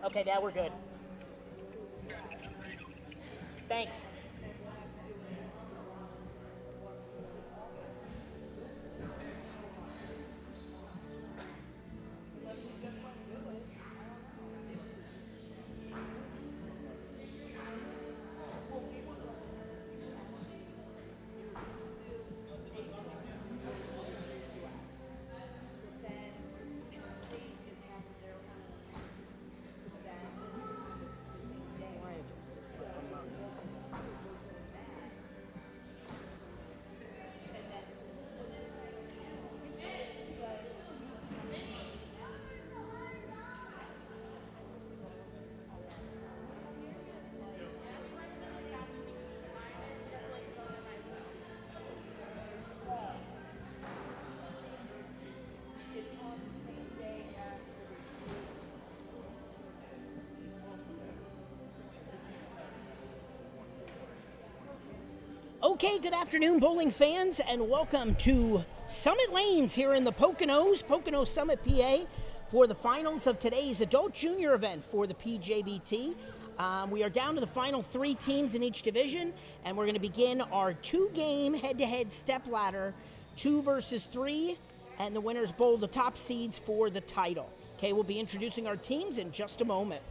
Okay, now we're good. Thanks. Okay, good afternoon, bowling fans, and welcome to Summit Lanes here in the Pocono Summit, PA, for the finals of today's adult junior event for the PJBT. We are down to the final 3 teams in each division, and we're going to begin our 2-game head-to-head step ladder, 2 versus 3, and the winners bowl the top seeds for the title. Okay, we'll be introducing our teams in just a moment.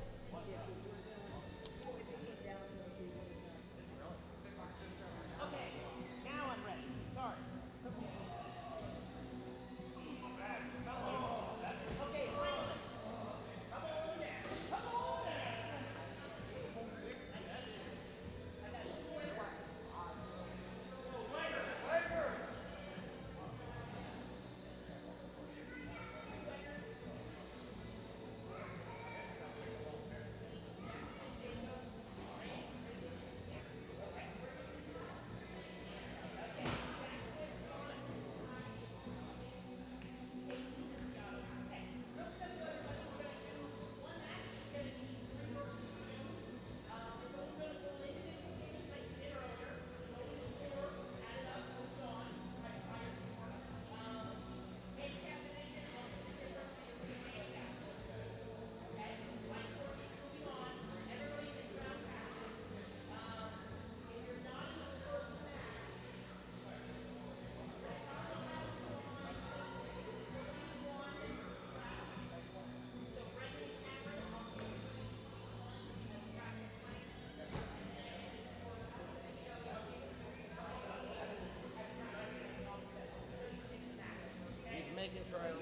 Making sure I don't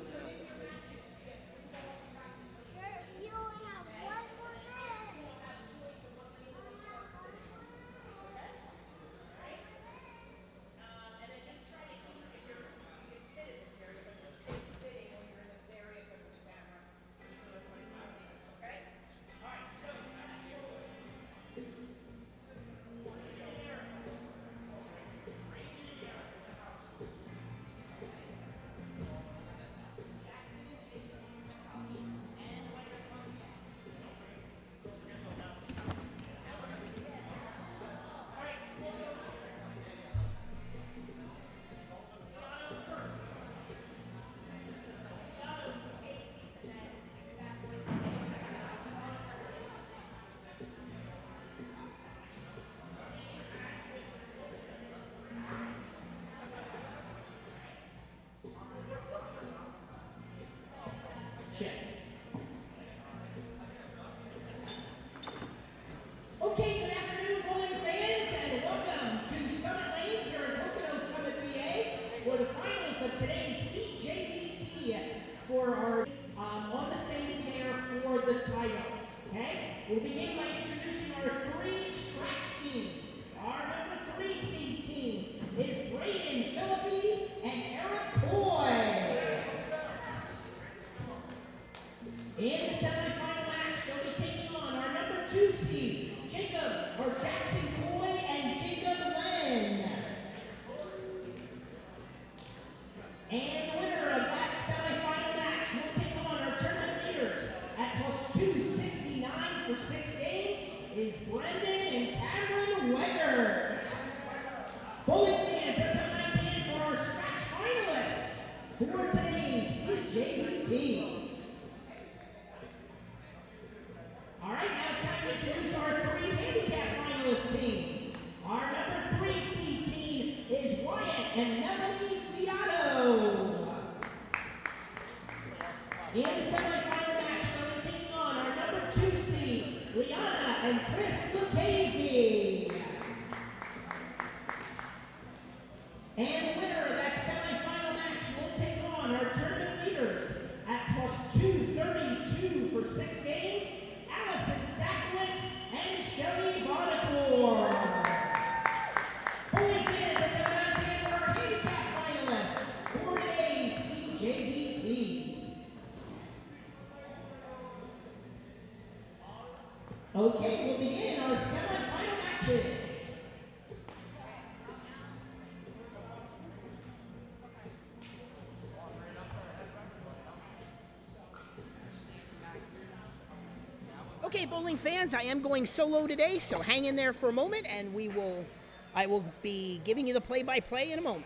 You only have one more minute. And then just try to keep, if you can sit in this area, but just stay sitting when you're in this area because of the camera. So everybody can see, okay? All right, so. Okay, good afternoon, bowling fans, and welcome to Summit Lanes here in Pocono Summit, PA, for the finals of today's PJBT for our on the same pair for the title. Okay, we'll begin by introducing our 3 scratch teams. Our number 3 seed team is Braden Philippi and Eric Coy. In the semifinal match, they'll be taking on our number 2 seed, Jackson Coy and Jacob Len. And the winner of that semifinal match will take on our tournament leaders at plus 269 for 6 games is Brendan and Cameron Weggert. Bowling fans, let's have a nice hand for our scratch finalists for today's PJBT. In the semifinal match, they'll be taking on our number 2 seed, Liana and Chris Lucchese. And the winner of that semifinal match will take on our tournament leaders at plus 232 for 6 games, Allison Stakowitz and Shelly Vaudecourt. Bowling fans, let's have a nice hand for our handicap finalists for today's PJBT. Okay, we'll begin our semifinal matches. Okay, bowling fans, I am going solo today, so hang in there for a moment, and I will be giving you the play-by-play in a moment.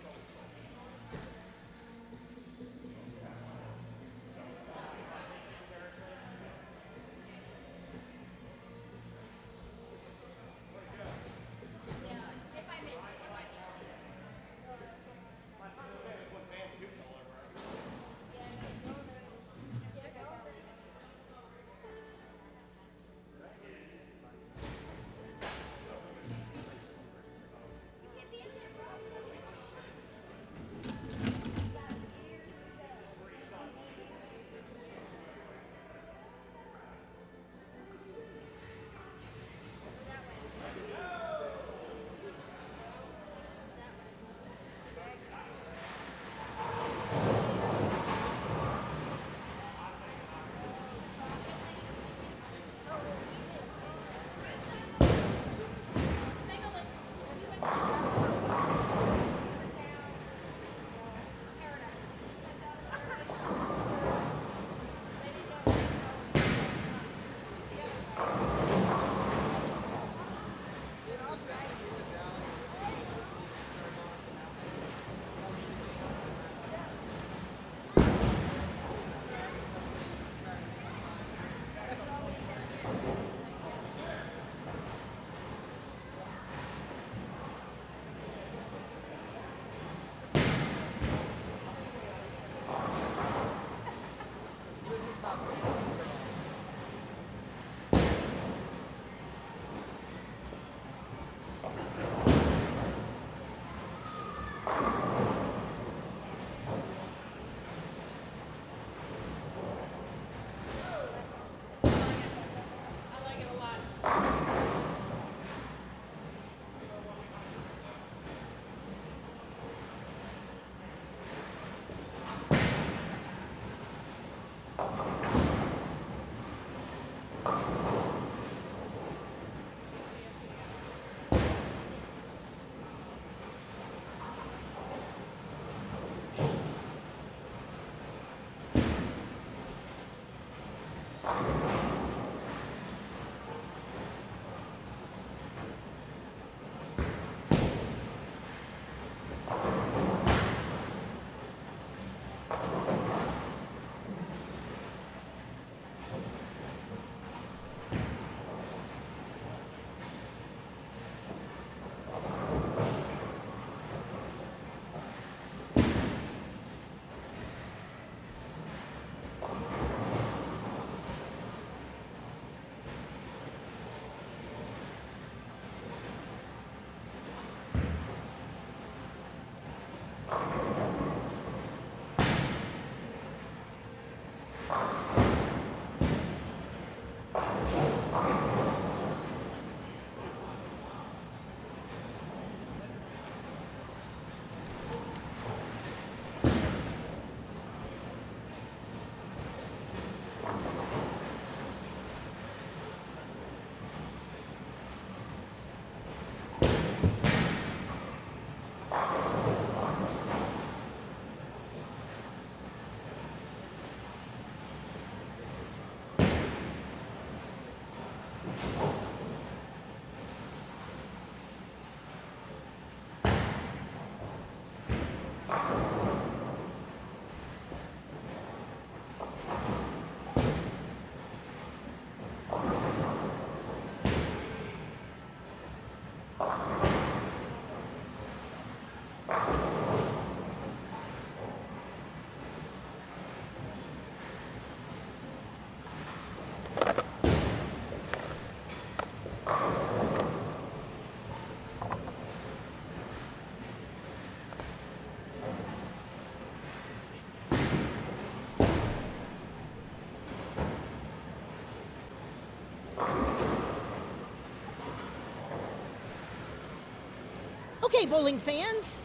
Okay, bowling fans.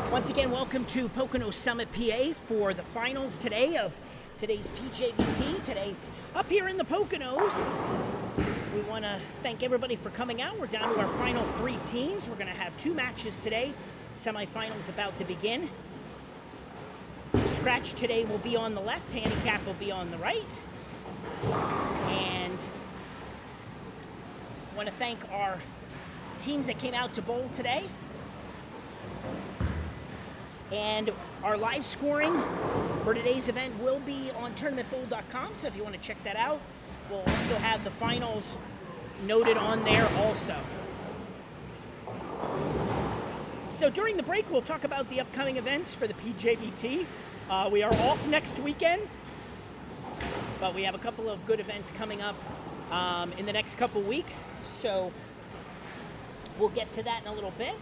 Once again, welcome to Pocono Summit, PA for the finals today of today's PJBT. Today, up here in the Poconos, we want to thank everybody for coming out. We're down to our final 3 teams. We're going to have 2 matches today. Semifinals about to begin. Scratch today will be on the left, handicap will be on the right. And I want to thank our teams that came out to bowl today. And our live scoring for today's event will be on tournamentbowl.com, so if you want to check that out, we'll also have the finals noted on there also. So during the break, we'll talk about the upcoming events for the PJBT. We are off next weekend, but we have a couple of good events coming up in the next couple weeks, so we'll get to that in a little bit.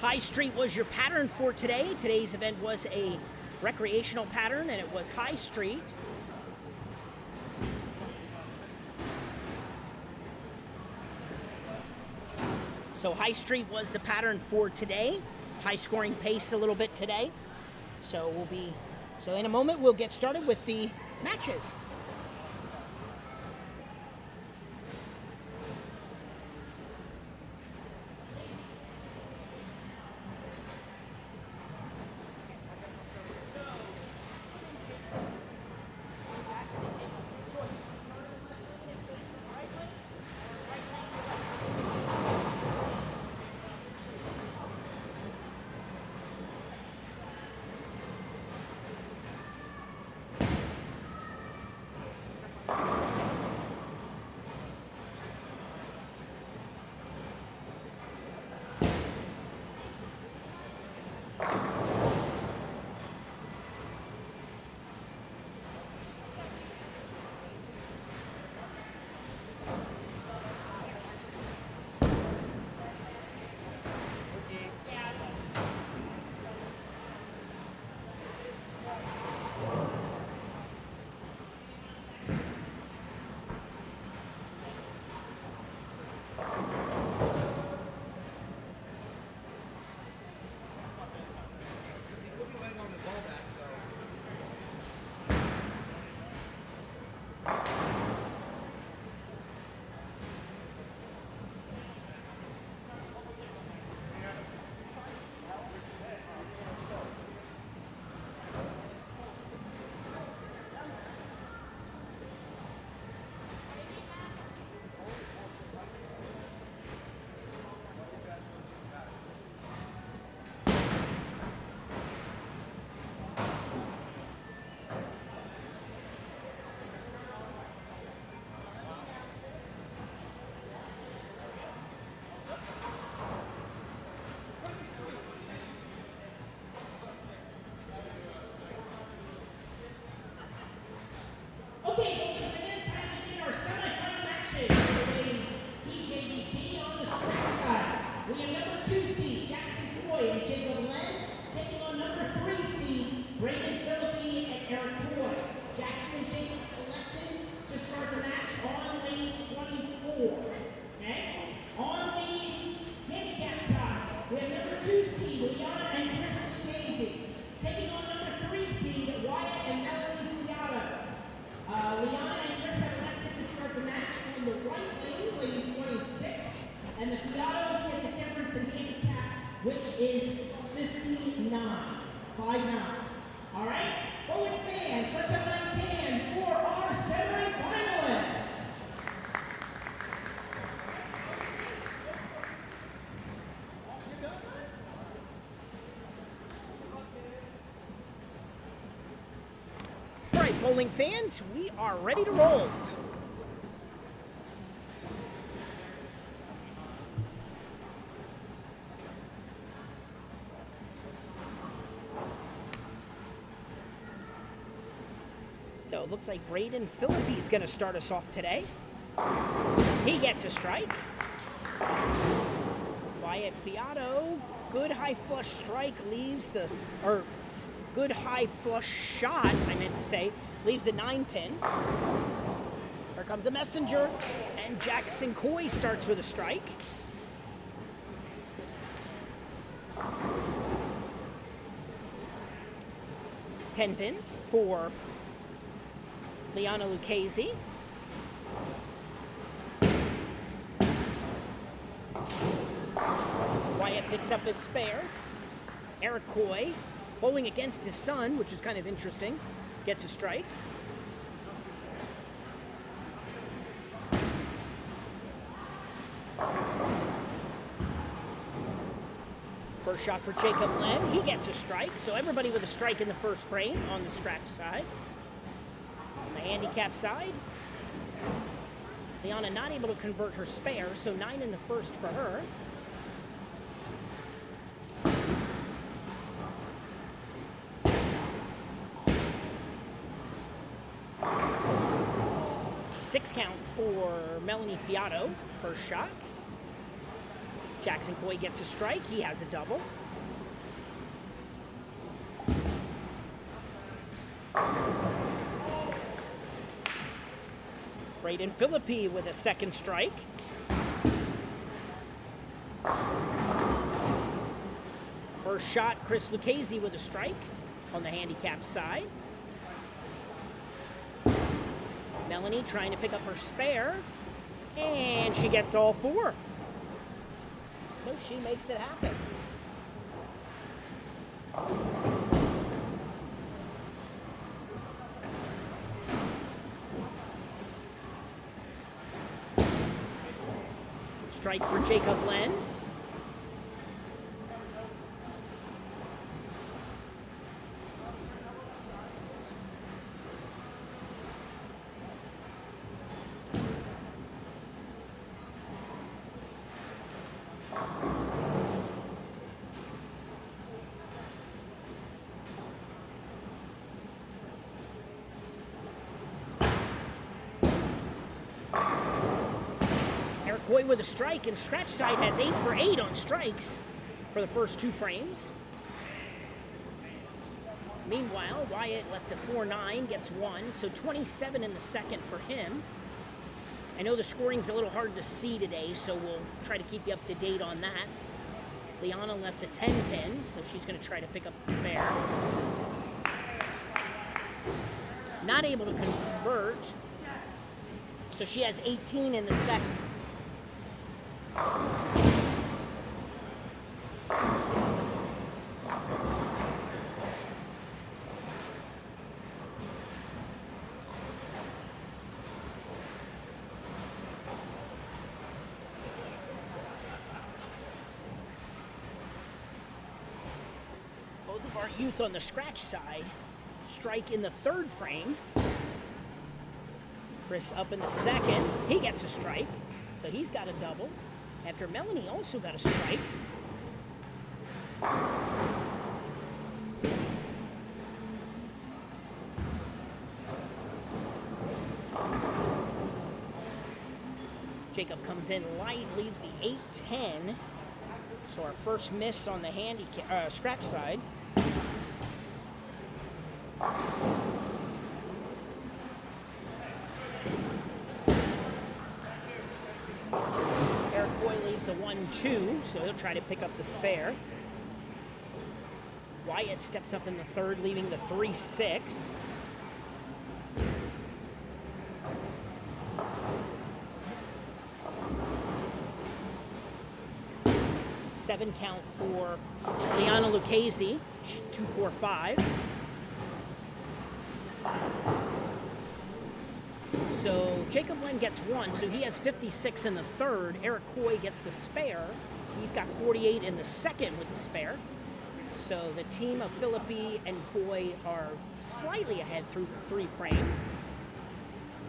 High Street was your pattern for today. Today's event was a recreational pattern, and it was High Street. So High Street was the pattern for today. High scoring pace a little bit today. So in a moment we'll get started with the matches. Which is 59. 5-9. All right? Bowling fans, let's have a nice hand for our semifinalists. All right, bowling fans, we are ready to roll. So it looks like Braden Philippi is going to start us off today. He gets a strike. Wyatt Fiato, good high flush strike, leaves the, or good high flush shot, I meant to say, leaves the 9 pin. Here comes a messenger, And Jackson Coy starts with a strike. Ten pin for Liana Lucchese. Wyatt picks up his spare. Eric Coy, bowling against his son, which is kind of interesting, gets a strike. First shot for Jacob Len. He gets a strike. So everybody with a strike in the first frame on the scratch side. On the handicap side, Liana not able to convert her spare, so 9 in the first for her. Six count for Melanie Fiato, first shot. Jackson Coy gets a strike. He has a double. Braden Philippi with a second strike. First shot, Chris Lucchese with a strike on the handicap side. Melanie trying to pick up her spare, and she gets all four. So she makes it happen. Strike for Jacob Len. Coy with a strike, and scratch side has 8 for 8 on strikes for the first 2 frames. Meanwhile, Wyatt left a 4-9, gets 1, so 27 in the second for him. I know the scoring's a little hard to see today, so we'll try to keep you up to date on that. Liana left a 10 pin, so she's going to try to pick up the spare. Not able to convert, so she has 18 in the second. Both of our youth on the scratch side strike in the third frame. Chris up in the second. He gets a strike, so he's got a double. After Melanie also got a strike. Jacob comes in light, leaves the 8-10. So our first miss on the handicap scratch side. Eric Coy leaves the 1-2, so he'll try to pick up the spare. Wyatt steps up in the third, leaving the 3-6. Seven count for Liana Lucchese, 2-4-5. So Jacob Len gets 1, so he has 56 in the third. Eric Coy gets the spare. He's got 48 in the second with the spare. So the team of Philippi and Coy are slightly ahead through 3 frames.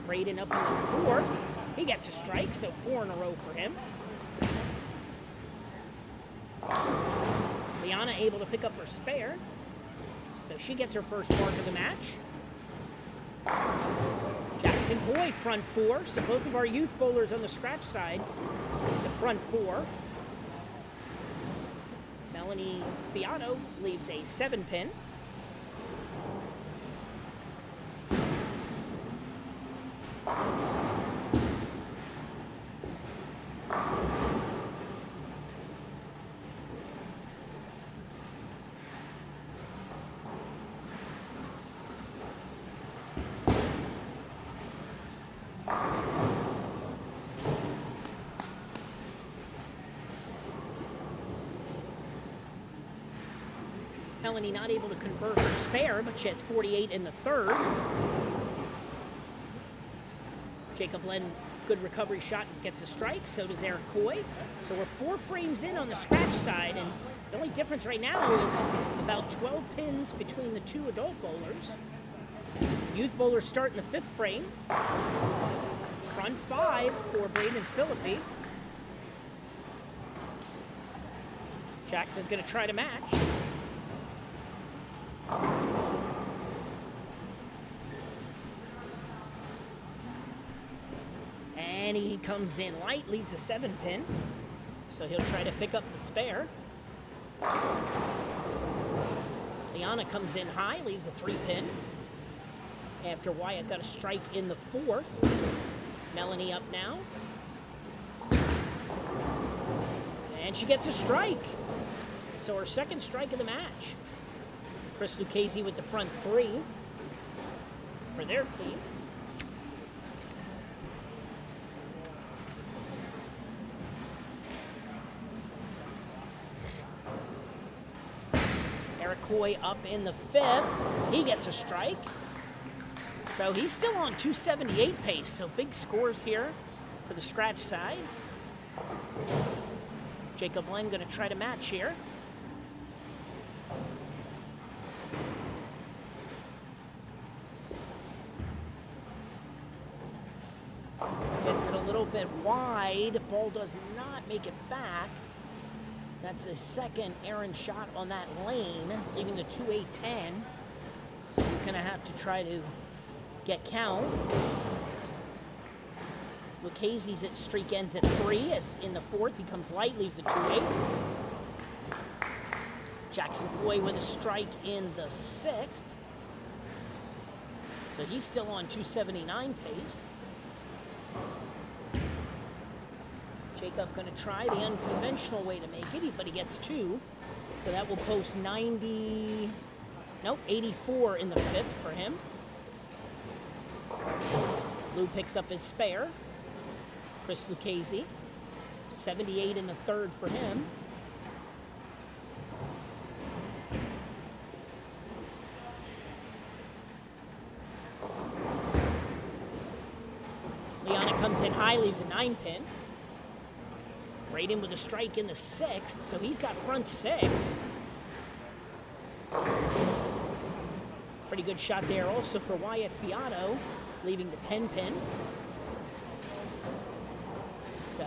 Braden up in the fourth. He gets a strike, so 4 in a row for him. Liana able to pick up her spare, so she gets her first mark of the match. Jackson Coy, front 4, so both of our youth bowlers on the scratch side, the front 4. Melanie Fiato leaves a 7 pin. Melanie not able to convert her spare, but she has 48 in the third. Jacob Len, good recovery shot, gets a strike. So does Eric Coy. So we're 4 frames in on the scratch side, and the only difference right now is about 12 pins between the 2 adult bowlers. Youth bowlers start in the 5th frame. Front 5 for Braden Philippi. Jackson's going to try to match. And he comes in light, leaves a 7 pin. So he'll try to pick up the spare. Liana comes in high, leaves a 3 pin. After Wyatt got a strike in the 4th. Melanie up now. And she gets a strike. So her second strike of the match. Chris Lucchese with the front 3 for their team. Eric Coy up in the 5th. He gets a strike. So he's still on 278 pace. So big scores here for the scratch side. Jacob Len going to try to match here. Gets it a little bit wide. Ball does not make it back. That's his second errant shot on that lane, leaving the 2-8-10. So he's going to have to try to get count. Lucchese's streak ends at 3. As in the 4th, he comes light, leaves the 2-8. Jackson Coy with a strike in the 6th. So he's still on 279 pace. Jacob going to try the unconventional way to make it, but he gets 2. So that will post 84 in the 5th for him. Lou picks up his spare. Chris Lucchese, 78 in the 3rd for him. Liana comes in high, leaves a 9 pin. Braden with a strike in the 6th, so he's got front 6. Pretty good shot there also for Wyatt Fiato, leaving the 10 pin. So,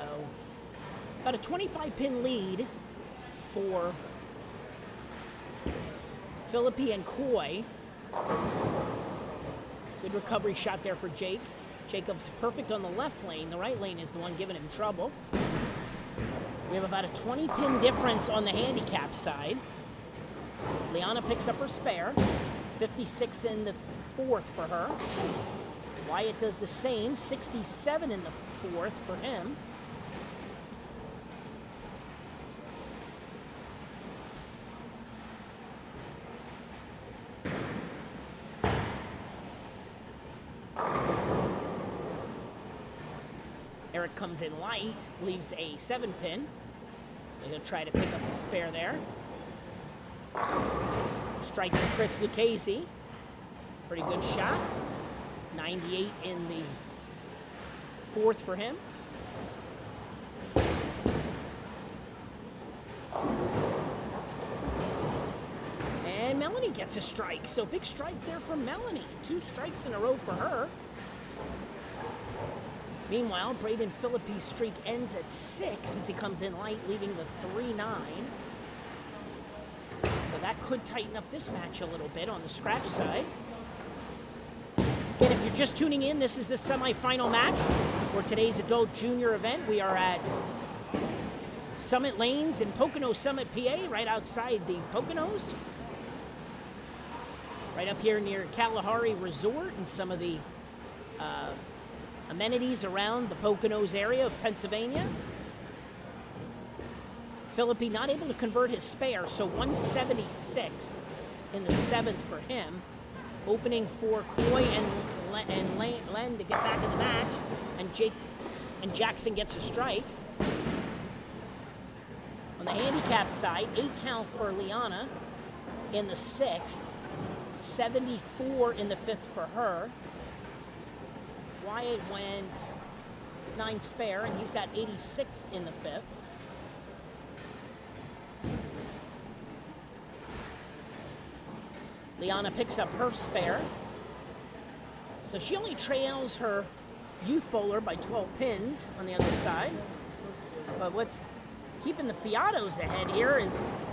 about a 25 pin lead for Philippi and Coy. Good recovery shot there for Jake. Jacob's perfect on the left lane. The right lane is the one giving him trouble. We have about a 20 pin difference on the handicap side. Liana picks up her spare. 56 in the 4th for her. Wyatt does the same. 67 in the 4th for him. Eric comes in light, leaves a 7 pin. So he'll try to pick up the spare there. Strike for Chris Lucchese. Pretty good shot. 98 in the 4th for him. And Melanie gets a strike. So big strike there for Melanie. 2 strikes in a row for her. Meanwhile, Braden Philippi's streak ends at 6 as he comes in light, leaving the 3-9. So that could tighten up this match a little bit on the scratch side. Again, if you're just tuning in, this is the semifinal match for today's adult junior event. We are at Summit Lanes in Pocono Summit, PA, right outside the Poconos. Right up here near Kalahari Resort and some of the amenities around the Poconos area of Pennsylvania. Philippi not able to convert his spare, so 176 in the 7th for him. Opening for Coy and Len to get back in the match, and Jackson gets a strike. On the handicap side, 8 count for Liana. in the 6th, 74 in the 5th for her. Wyatt went 9 spare, and he's got 86 in the 5th. Liana picks up her spare. So she only trails her youth bowler by 12 pins on the other side. But what's keeping the Fiatos ahead here is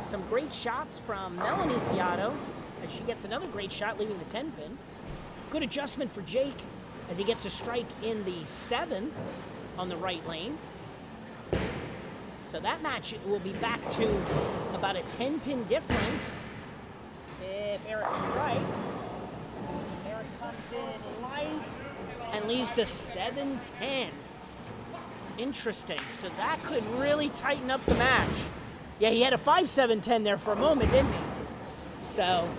some great shots from Melanie Fiato as she gets another great shot, leaving the 10 pin. Good adjustment for Jake as he gets a strike in the 7th on the right lane. So that match will be back to about a 10 pin difference if Eric strikes. Eric comes in light and leaves the 7-10. Interesting. So that could really tighten up the match. Yeah, he had a 5-7-10 there for a moment, didn't he? So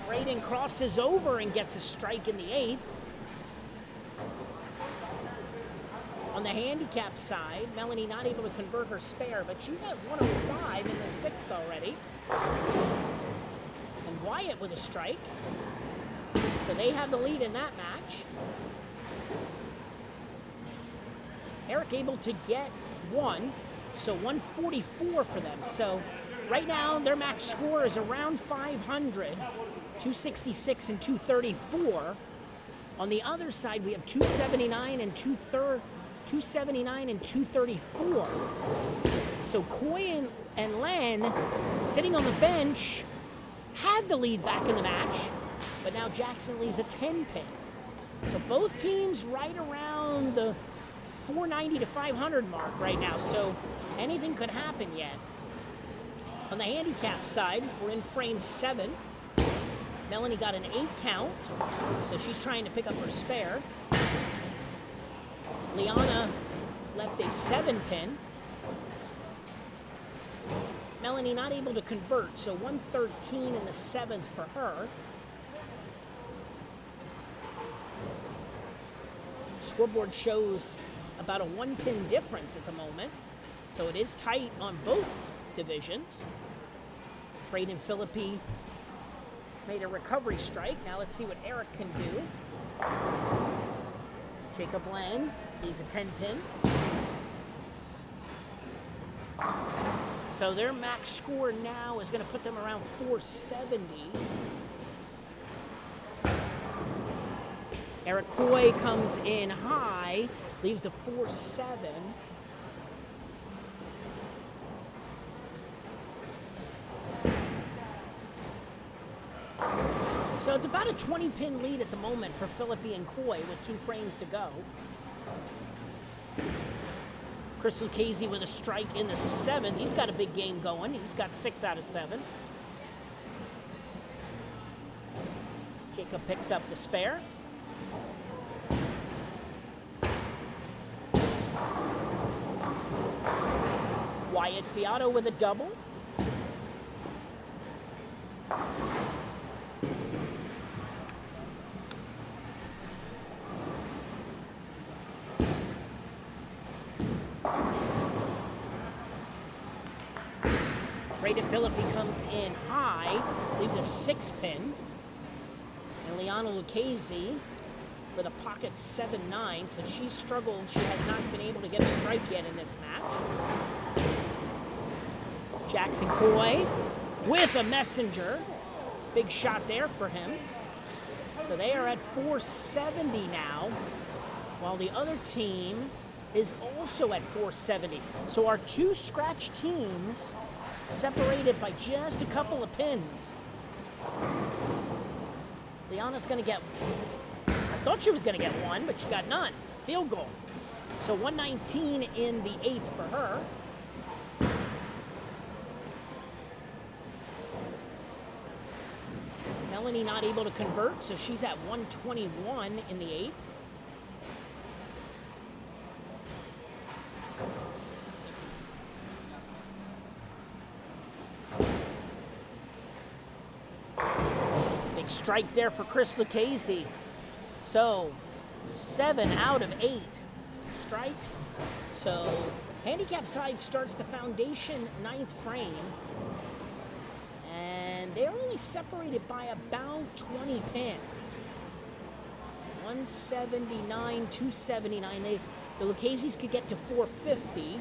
Braden crosses over and gets a strike in the 8th. On the handicap side, Melanie not able to convert her spare, but she's at 105 in the 6th already. And Wyatt with a strike. So they have the lead in that match. Eric able to get 1, so 144 for them. So right now their max score is around 500, 266 and 234. On the other side, we have 279 and 234. So Coy and Len, sitting on the bench, had the lead back in the match, but now Jackson leaves a 10 pin. So both teams right around the 490 to 500 mark right now, so anything could happen yet. On the handicap side, we're in frame 7. Melanie got an 8 count, so she's trying to pick up her spare. Liana left a 7 pin. Melanie not able to convert, so 113 in the 7th for her. Scoreboard shows about a 1 pin difference at the moment, so it is tight on both divisions. Braden Philippi made a recovery strike. Now let's see what Eric can do. Jacob Len leaves a 10 pin. So their max score now is going to put them around 470. Eric Coy comes in high, leaves the 4-7. So it's about a 20-pin lead at the moment for Philippi and Coy with 2 frames to go. Chris Lucchese with a strike in the 7th. He's got a big game going. He's got 6 out of 7. Jacob picks up the spare. Wyatt Fiato with a double. Braden Philippi comes in high, leaves a 6 pin. And Liana Lucchese with a pocket 7-9, so she struggled. She has not been able to get a strike yet in this match. Jackson Coy with a messenger. Big shot there for him. So they are at 470 now, while the other team is also at 470. So our 2 scratch teams separated by just a couple of pins. Liana's going to get, I thought she was going to get 1, but she got none. Field goal. So 119 in the 8th for her. Melanie not able to convert, so she's at 121 in the 8th. Strike there for Chris Lucchese. So 7 out of 8 strikes. So handicap side starts the foundation 9th frame. and they're only separated by about 20 pins. 179, 279. The Lucchese's could get to 450,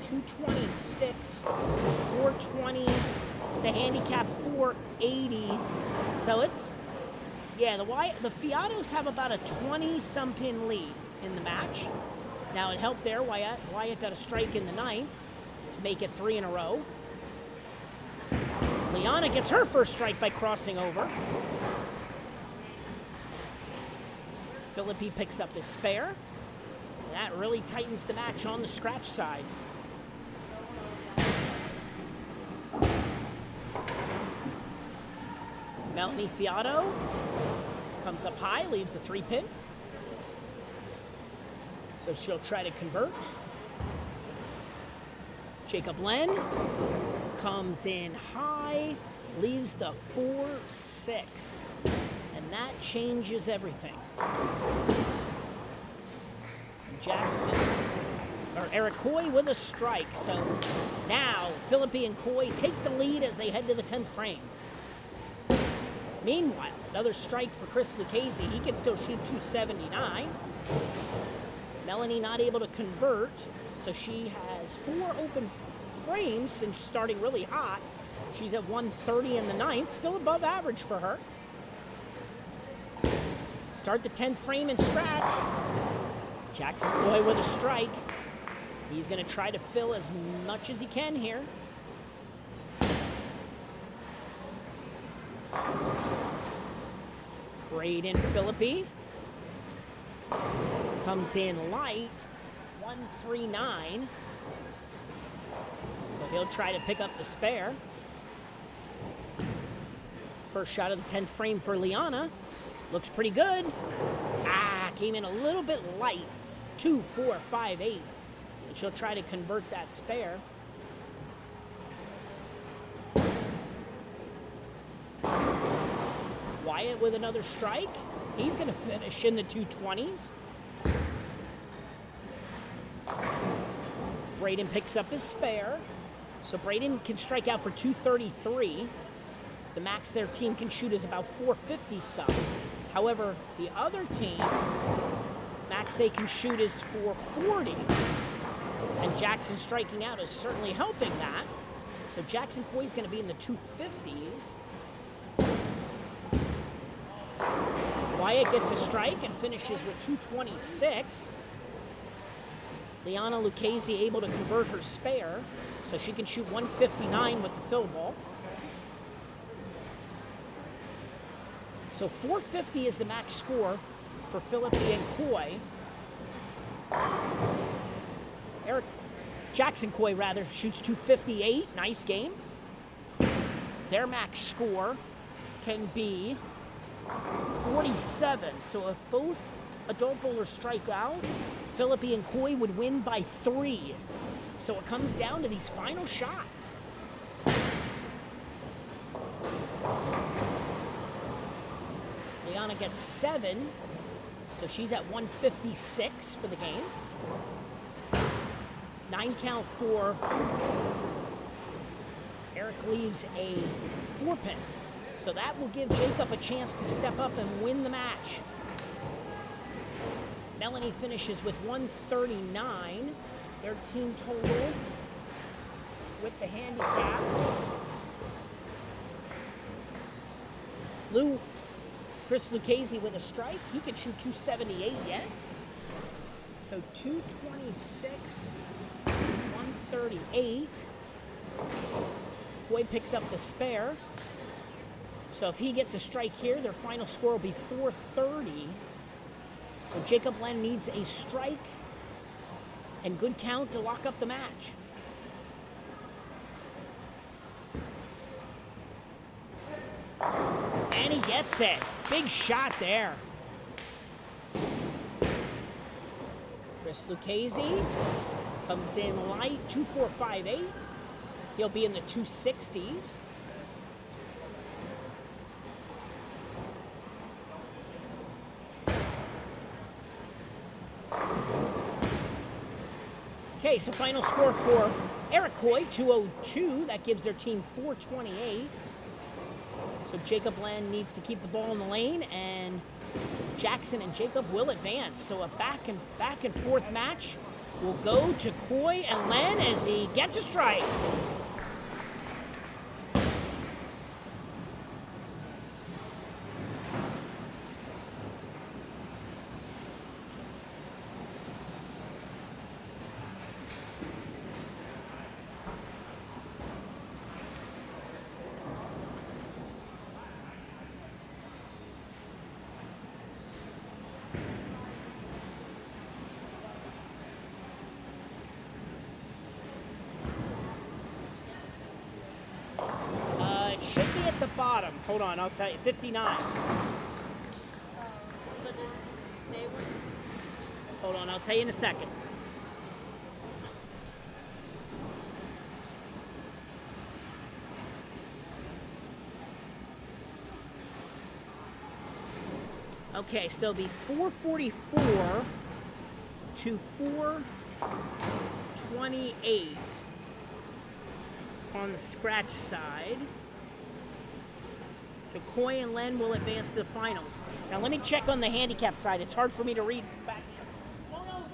226, 420, the handicap 480. So it's, yeah, the Fiatos have about a 20-some pin lead in the match. Now it helped there. Wyatt got a strike in the ninth to make it 3 in a row. Liana gets her first strike by crossing over. Philippi picks up his spare. That really tightens the match on the scratch side. Melanie Fiato comes up high, leaves a 3-pin. So she'll try to convert. Jacob Len comes in high, leaves the 4-6. And that changes everything. Eric Coy with a strike. So now Philippi and Coy take the lead as they head to the 10th frame. Meanwhile, another strike for Chris Lucchese. He can still shoot 279. Melanie not able to convert, so she has 4 open frames since starting really hot. She's at 130 in the ninth, still above average for her. Start the 10th frame and scratch. Jackson Coy with a strike. He's going to try to fill as much as he can here. Braden Philippi comes in light, 139. So he'll try to pick up the spare. First shot of the 10th frame for Liana. Looks pretty good. Came in a little bit light. 2, 4, 5, 8. So she'll try to convert that spare. Wyatt with another strike. He's going to finish in the 220s. Braden picks up his spare. So Braden can strike out for 233. The max their team can shoot is about 450 some. However, the other team, max they can shoot is 440. And Jackson striking out is certainly helping that. So Jackson Coy's going to be in the 250s. Wyatt gets a strike and finishes with 226. Liana Lucchese able to convert her spare, so she can shoot 159 with the fill ball. So 450 is the max score for Philippi and Coy. Jackson Coy rather shoots 258. Nice game. Their max score can be 47. So if both adult bowlers strike out, Philippi and Coy would win by 3. So it comes down to these final shots. Liana gets 7, so she's at 156 for the game. 9 count for Eric leaves a 4-pin. So that will give Jacob a chance to step up and win the match. Melanie finishes with 139. Their team total with the handicap. Chris Lucchese with a strike. He could shoot 278 yet. So 226, 138. Coy picks up the spare. So if he gets a strike here, their final score will be 430. So Jacob Len needs a strike and good count to lock up the match. And he gets it. Big shot there. Chris Lucchese comes in light, 2-4-5-8. He'll be in the 260s. Okay, so final score for Eric Coy, 202. That gives their team 428. So Jacob Len needs to keep the ball in the lane, and Jackson and Jacob will advance. So a back and forth match will go to Coy and Len as he gets a strike. It should be at the bottom. Hold on, I'll tell you. 59. So did they were Hold on, I'll tell you in a second. Okay, so it'll be 444 to 428 on the scratch side. So Coy and Len will advance to the finals. Now let me check on the handicap side. It's hard for me to read back here. Oh, no, don't.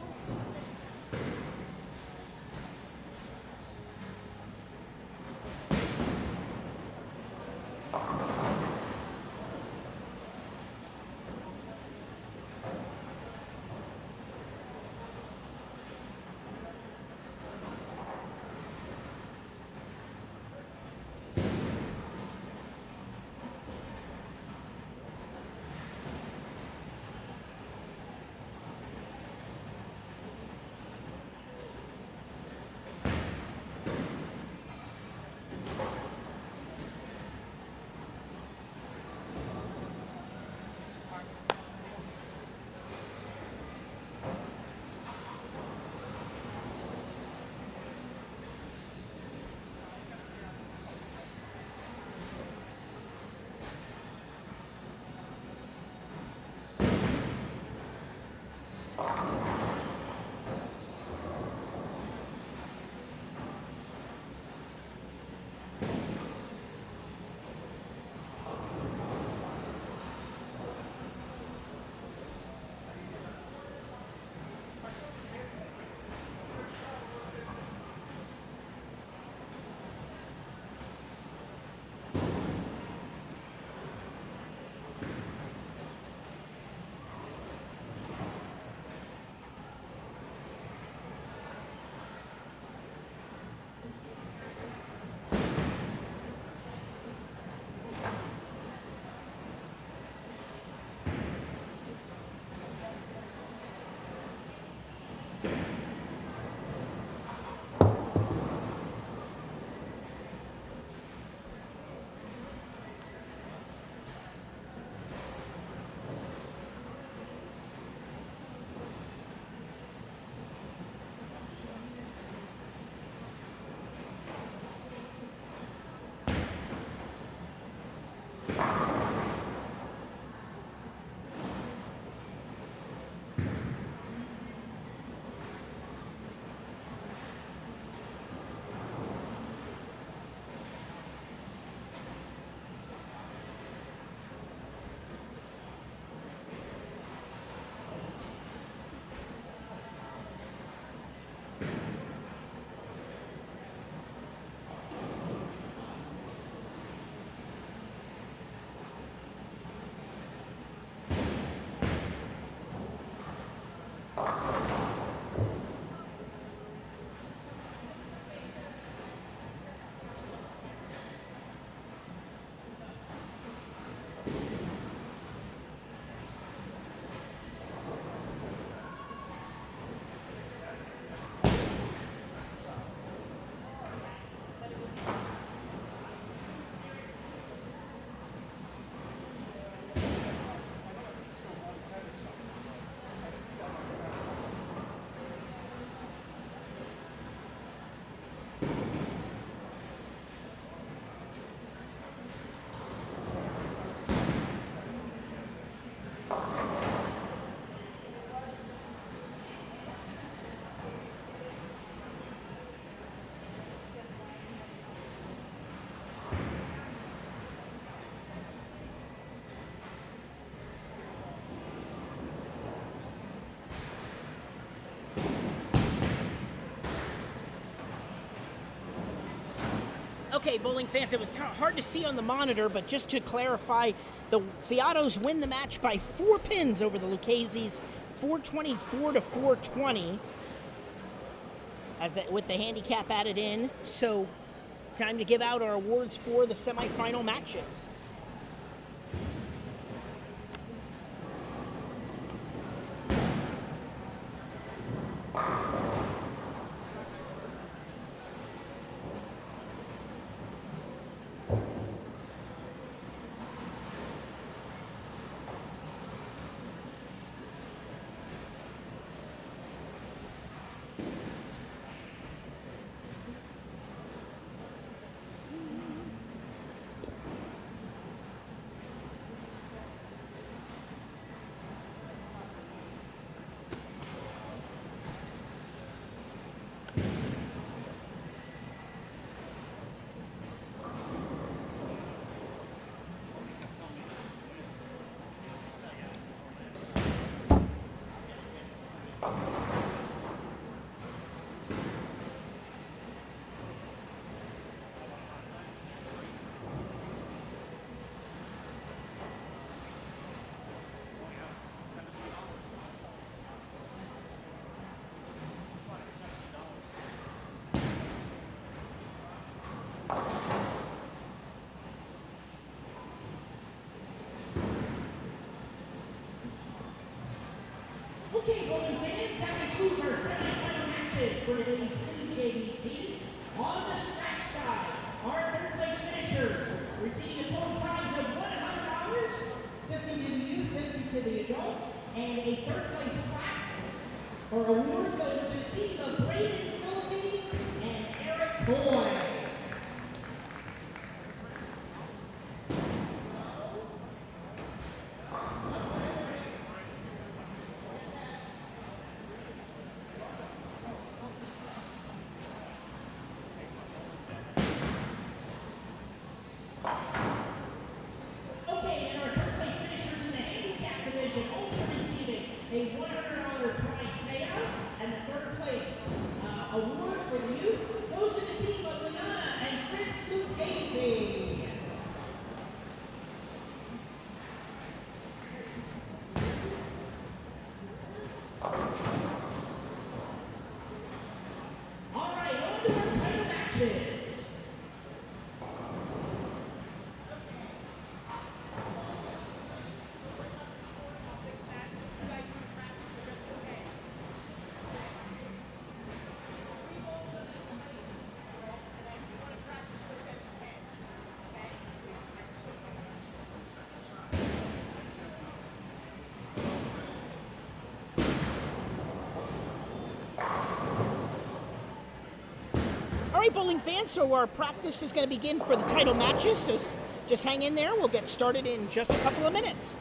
Okay, bowling fans, it was hard to see on the monitor, but just to clarify, the Fiatos win the match by 4 pins over the Lucchese's 424 to 420, with the handicap added in. So, time to give out our awards for the semifinal matches. Okay, bowling fans, that concludes our semifinal matches for today's JVT. On the scratch side, our third place finishers receiving a total prize of $100, 50 to the youth, 50 to the adult, and a third place plaque or award goes to the team of Braden Philippine and Eric Boy. Okay, and our third place finishers in the handicap division also receiving a $100 prize payout, and the third place award for the youth goes to the team of Liana and Chris Lucchese. All right, on to our title matches. All right, bowling fans, so our practice is going to begin for the title matches, so just hang in there. We'll get started in just a couple of minutes.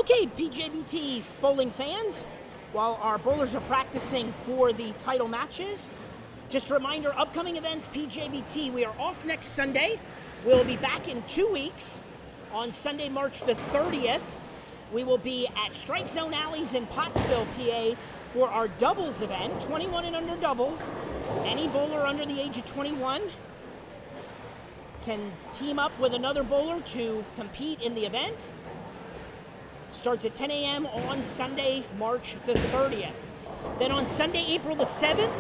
Okay, PJBT bowling fans, while our bowlers are practicing for the title matches, just a reminder, upcoming events, PJBT, we are off next Sunday. We'll be back in 2 weeks on Sunday, March the 30th. We will be at Strike Zone Alleys in Pottsville, PA for our doubles event, 21 and under doubles. Any bowler under the age of 21 can team up with another bowler to compete in the event. Starts at 10 a.m. on Sunday, March the 30th. Then on Sunday, April the 7th,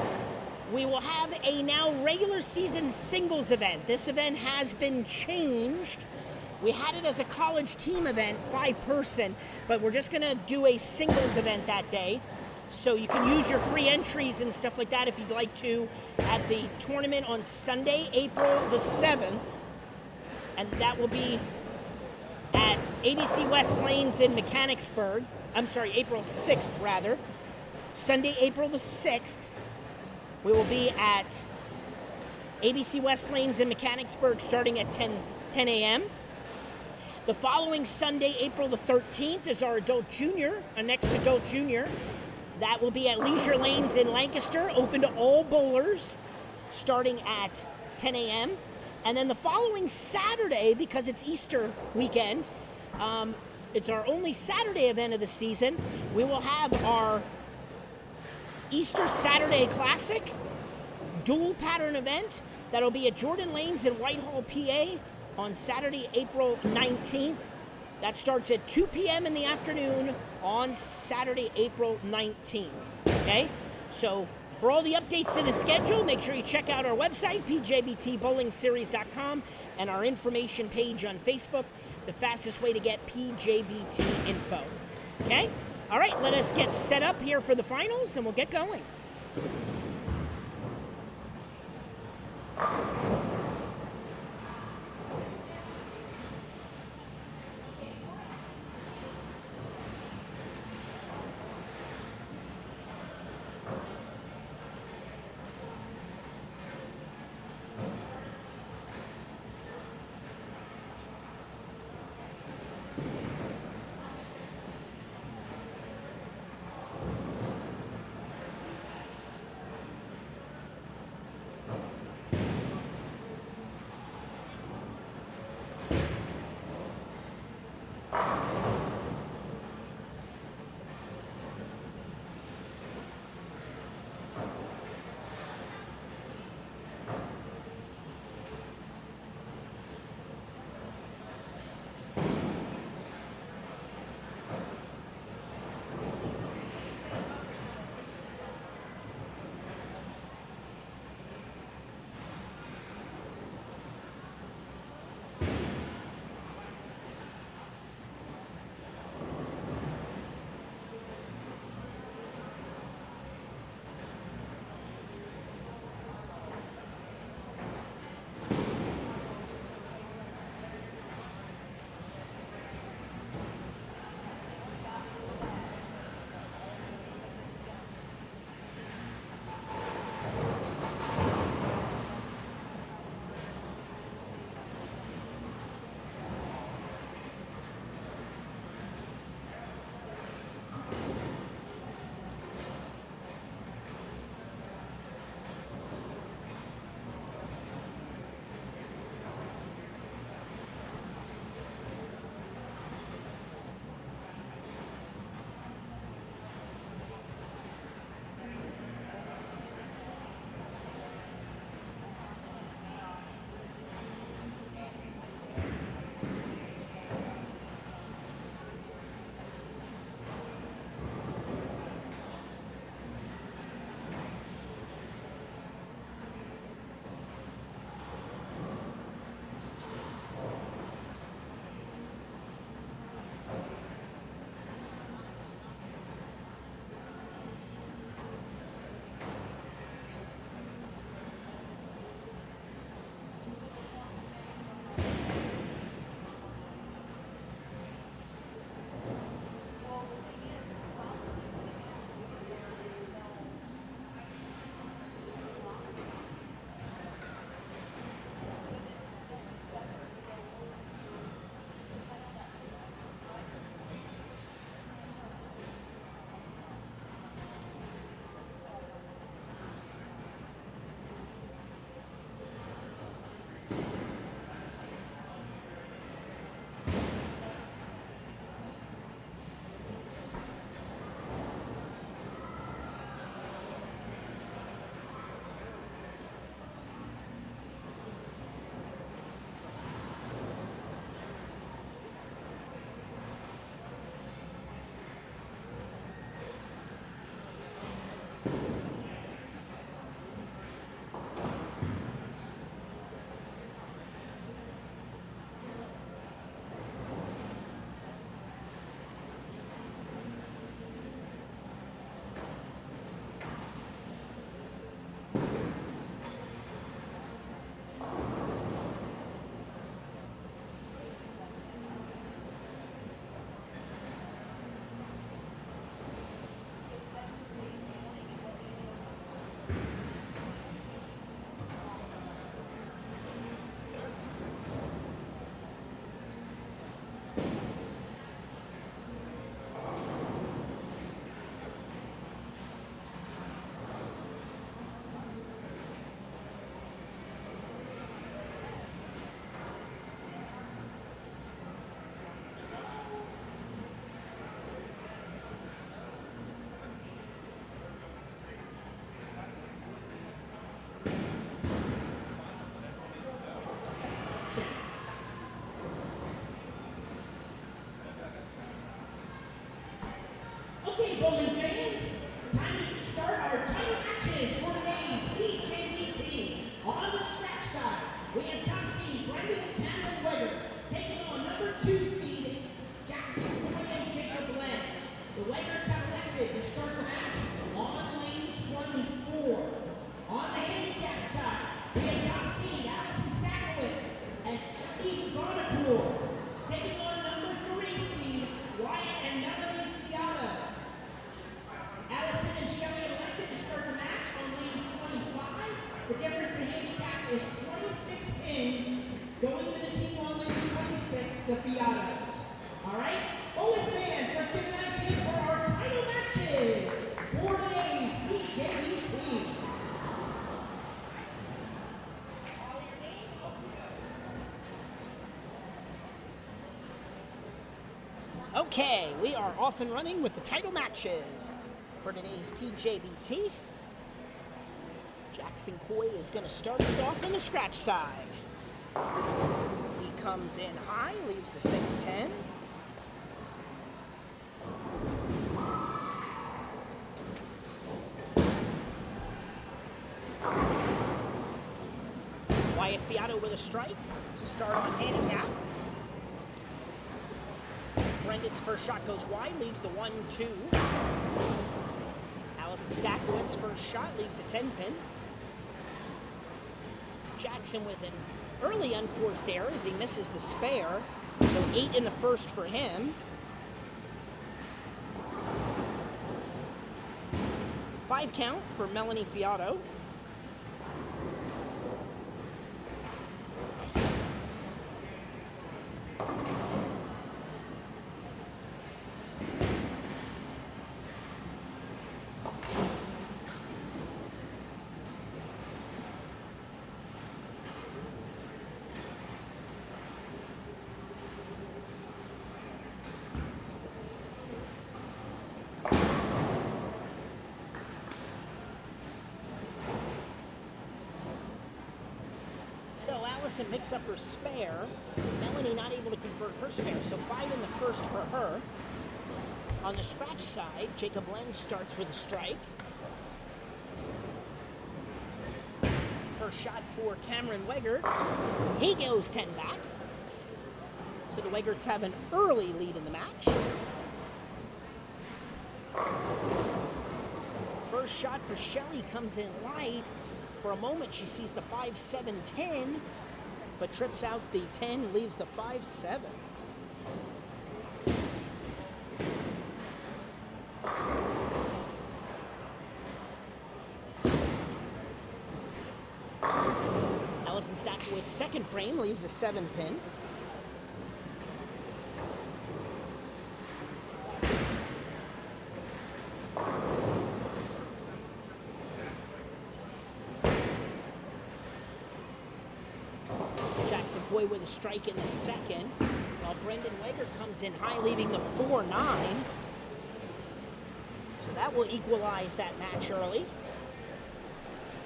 we will have a now regular season singles event. This event has been changed. We had it as a college team event, 5-person, but we're just gonna do a singles event that day. So you can use your free entries and stuff like that if you'd like to at the tournament on Sunday, April the 7th. And that will be at ABC West Lanes in Mechanicsburg. I'm sorry, April 6th rather. Sunday, April the 6th, we will be at ABC West Lanes in Mechanicsburg starting at 10 a.m. The following Sunday, April the 13th, is our next adult junior. That will be at Leisure Lanes in Lancaster, open to all bowlers, starting at 10 a.m. And then the following Saturday, because it's Easter weekend, it's our only Saturday event of the season, we will have our Easter Saturday Classic dual pattern event that'll be at Jordan Lanes in Whitehall, PA on Saturday, April 19th. That starts at 2 p.m. in the afternoon on Saturday, April 19th. Okay? So for all the updates to the schedule, make sure you check out our website, pjbtbowlingseries.com, and our information page on Facebook, the fastest way to get PJBT info. Okay? All right, let us get set up here for the finals, and we'll get going. bowling fans, time to start our title matches for today's PJBT. On the scratch side, we have top seed Brendan and Cameron Weber taking on number 2 seed Jackson Boy and Jacob Glenn. The Weggers have elected to start the match on lane 24. On the handicap side, we have top seed Allison Stackowitz and Jackie Bonacour taking on number 3 seed Wyatt and Melanie Fiato. Allison and Shelley elected to start the match on lane 25. The difference in handicap is 26 pins, going to the team on lane 26, the Fiatos. All right, bowling fans, let's get a nice hit for our title matches for today's PJBT. Okay, we are off and running with the title matches for today's PJBT. Jackson Coy is going to start us off on the scratch side. He comes in high, leaves the 610. Wyatt Fiato with a strike to start on handicap. Brendan's first shot goes wide, leaves the 1-2. Allison Stackowitz first shot leaves the 10-pin. Jackson with an early unforced error as he misses the spare, so 8 in the first for him. 5 count for Melanie Fiato. So Allison picks up her spare. Melanie not able to convert her spare, so 5 in the first for her. On the scratch side, Jacob Glenn starts with a strike. First shot for Cameron Weggert. He goes 10 back. So the Weggerts have an early lead in the match. First shot for Shelley comes in light. For a moment, she sees the 5-7-10, but trips out the 10 and leaves the 5-7. Allison Stackowitz second frame leaves a 7-pin. Boy with a strike in the second, while Brendan Weger comes in high, leaving the 4-9. So that will equalize that match early.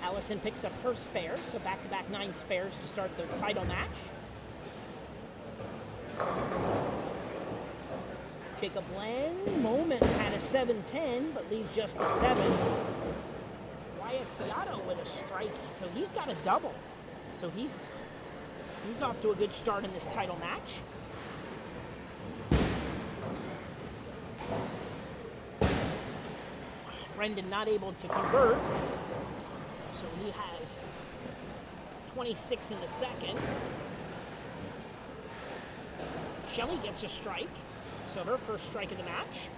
Allison picks up her spare, so back-to-back 9 spares to start the title match. Jacob Glenn, moment had a 7-10, but leaves just a 7. Wyatt Fiato with a strike, so he's got a double. So he's off to a good start in this title match. Brendan not able to convert, so he has 26 in the second. Shelley gets a strike, so her first strike of the match.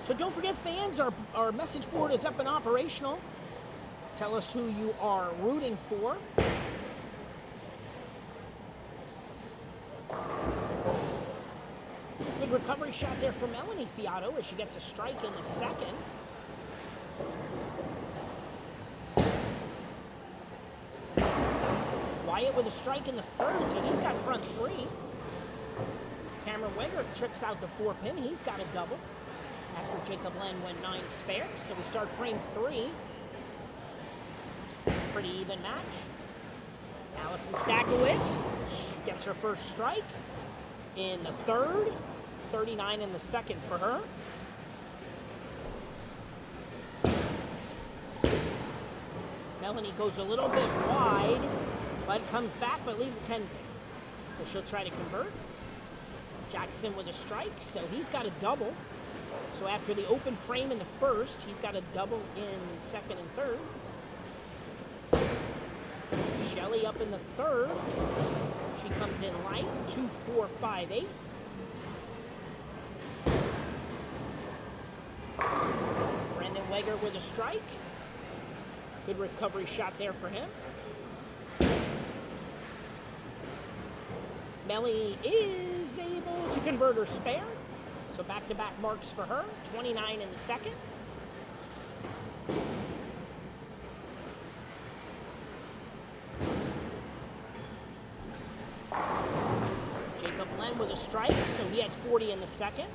So don't forget, fans, our message board is up and operational. Tell us who you are rooting for. Good recovery shot there for Melanie Fiato as she gets a strike in the second. Wyatt with a strike in the third, so he's got front 3. Cameron Weger trips out the 4-pin. He's got a double after Jacob Glenn went 9 spares. So we start frame 3. Pretty even match. Allison Stackowitz gets her first strike. in the third, 39 in the second for her. Melanie goes a little bit wide, but comes back, but leaves a 10 pin. So she'll try to convert. Jackson with a strike, so he's got a double. So after the open frame in the first, he's got a double in second and third. Shelly up in the third. She comes in light, 2, 4, 5, 8. Brendan Weger with a strike. Good recovery shot there for him. Melly is able to convert her spare. So back-to-back marks for her, 29 in the second. Jacob Len with a strike, so he has 40 in the second.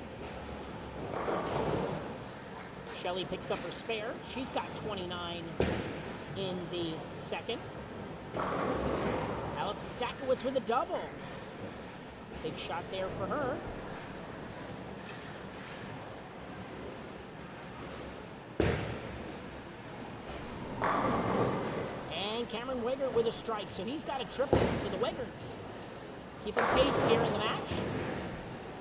Shelly picks up her spare. She's got 29 in the second. Allison Stakowitz with a double. Big shot there for her. And Cameron Wegert with a strike, so he's got a triple. So the Wegerts keeping pace here in the match.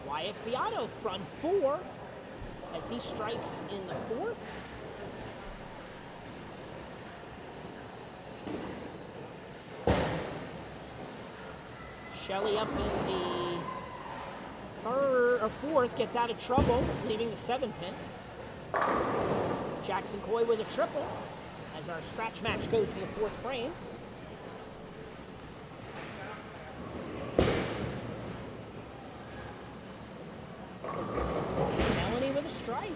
Wyatt Fiato front four as he strikes in the fourth. Shelly up in the third or fourth, gets out of trouble, leaving the 7 pin. Jackson Coy with a triple as our scratch match goes to the fourth frame. Melanie with a strike.